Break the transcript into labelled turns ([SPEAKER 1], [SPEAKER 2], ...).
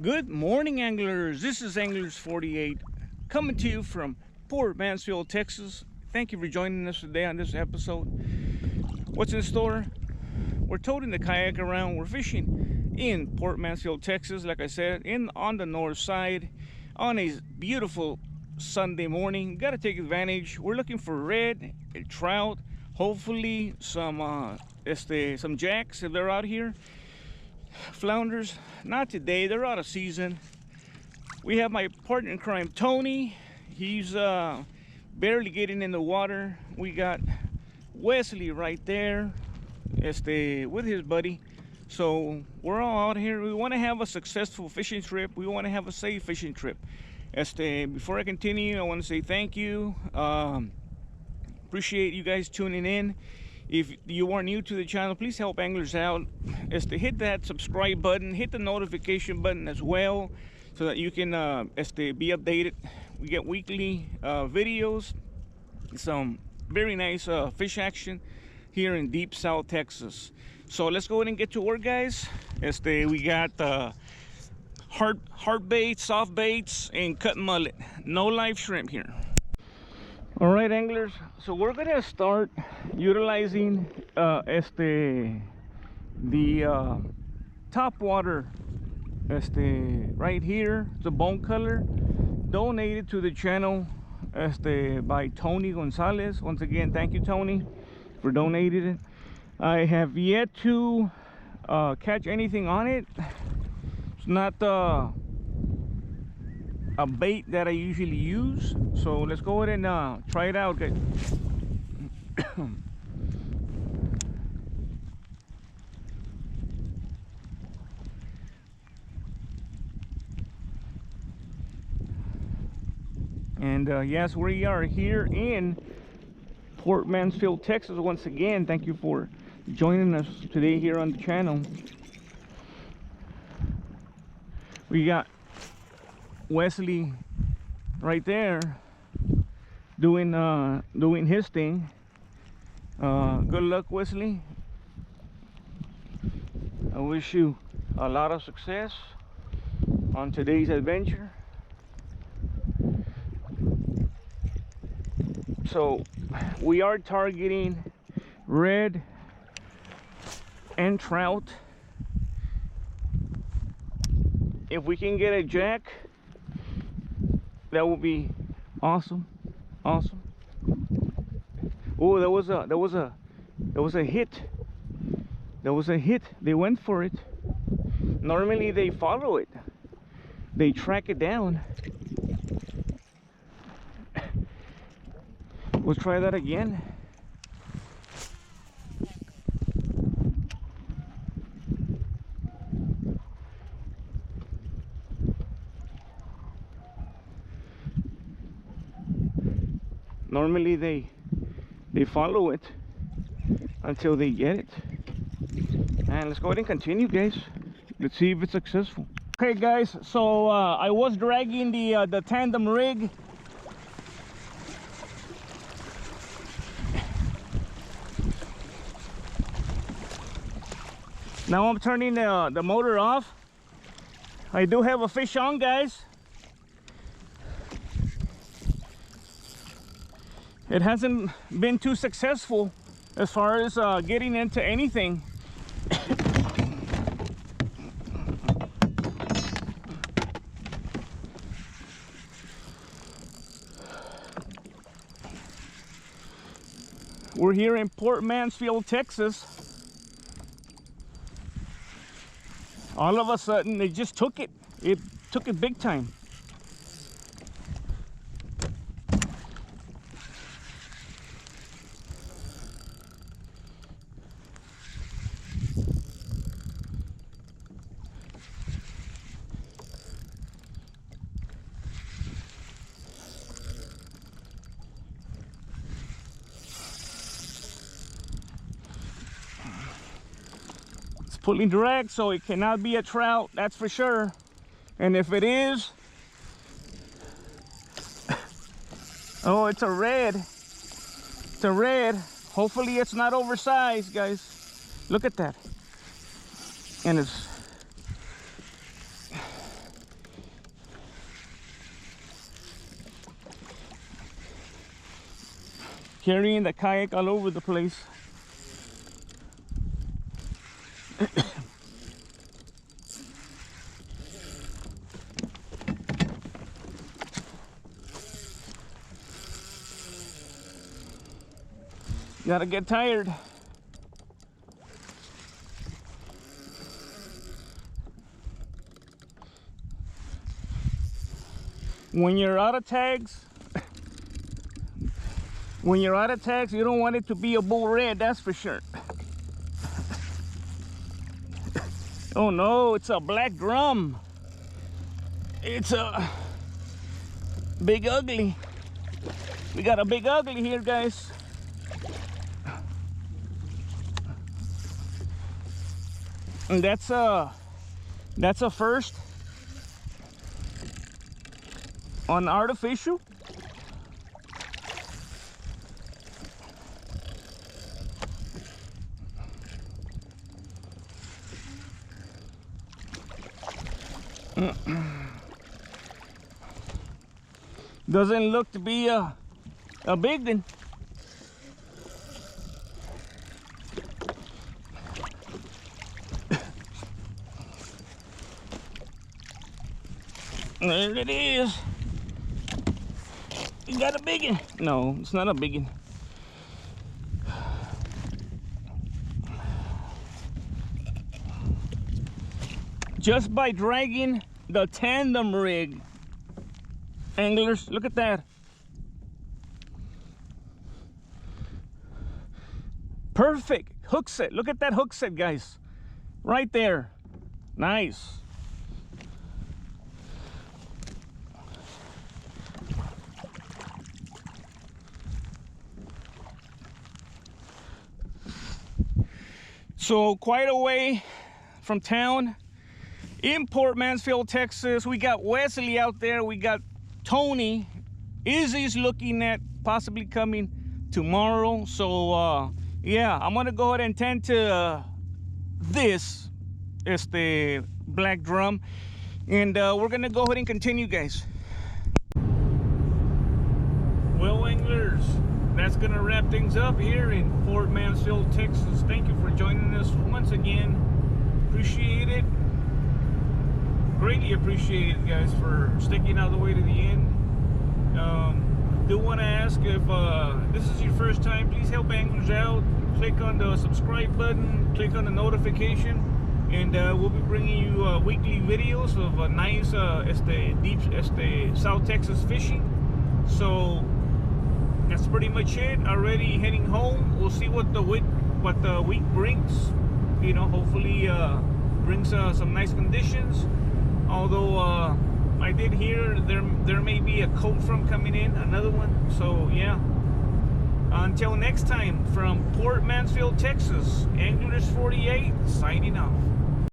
[SPEAKER 1] Good morning, anglers. This is Anglers 48 coming to you from Port Mansfield, Texas. Thank you for joining us today on this episode. What's in store? We're toting the kayak around. We're fishing in Port Mansfield, Texas, like I said, on the north side on a beautiful Sunday morning. Got to take advantage. We're looking for red, trout, hopefully some jacks if they're out here. Flounders, not today, they're out of season. We have my partner in crime, Tony. He's barely getting in the water. We got Wesley right there with his buddy. So we're all out here. We want to have a successful fishing trip. We want to have a safe fishing trip. Before I continue, I want to say thank you. Appreciate you guys tuning in. If you are new to the channel, please help anglers out. Hit that subscribe button, hit the notification button as well, so that you can be updated. We get weekly videos, some very nice fish action here in deep South Texas. So let's go ahead and get to work, guys. We got hard baits, soft baits, and cut mullet. No live shrimp here. All right, anglers, so we're gonna start utilizing the top water right here. It's a bone color donated to the channel by Tony Gonzalez. Once again, thank you, Tony, for donating it. I have yet to catch anything on it. It's not a bait that I usually use, so let's go ahead and try it out, guys. And yes, we are here in Port Mansfield, Texas. Once again, thank you for joining us today here on the channel. We got Wesley right there doing his thing. Good luck, Wesley. I wish you a lot of success on today's adventure. So we are targeting red and trout. If we can get a jack, that would be awesome. Oh, there was a hit. There was a hit. They went for it. Normally they follow it. They track it down. We'll try that again. Normally they follow it until they get it. And let's go ahead and continue, guys. Let's see if it's successful. Okay, guys, so I was dragging the tandem rig. Now I'm turning the motor off. I do have a fish on, guys. It hasn't been too successful as far as getting into anything. We're here in Port Mansfield, Texas. All of a sudden, they just took it. It took it big time. Pulling direct, so it cannot be a trout, that's for sure. And if it is, oh, it's a red. It's a red. Hopefully it's not oversized, guys. Look at that. And it's carrying the kayak all over the place. Gotta get tired. When you're out of tags, you don't want it to be a bull red, that's for sure. Oh no, it's a black drum. It's a big ugly. We got a big ugly here, guys. And that's a first on artificial. Doesn't look to be a big one. There it is. You got a big one. No, it's not a big one. Just by dragging the tandem rig, anglers, look at that. Perfect hook set. Look at that hook set, guys. Right there. Nice. So quite a way from town in Port Mansfield, Texas. We got Wesley out there. We got Tony. Izzy's looking at possibly coming tomorrow. So yeah, I'm gonna go ahead and tend to this is the black drum, and we're gonna go ahead and continue, guys. Well, anglers, that's gonna wrap things up here in Port Mansfield, Texas. Thank you for joining us once again. Appreciate it. Greatly appreciate it, guys, for sticking all the way to the end. Do want to ask, if this is your first time, please help anglers out. Click on the subscribe button, click on the notification, and we'll be bringing you weekly videos of nice South Texas fishing. So that's pretty much it. Already heading home. We'll see what the week brings. You know, hopefully brings some nice conditions. Although I did hear there may be a cold front coming in, another one. So yeah. Until next time, from Port Mansfield, Texas, Anglers 48 signing off.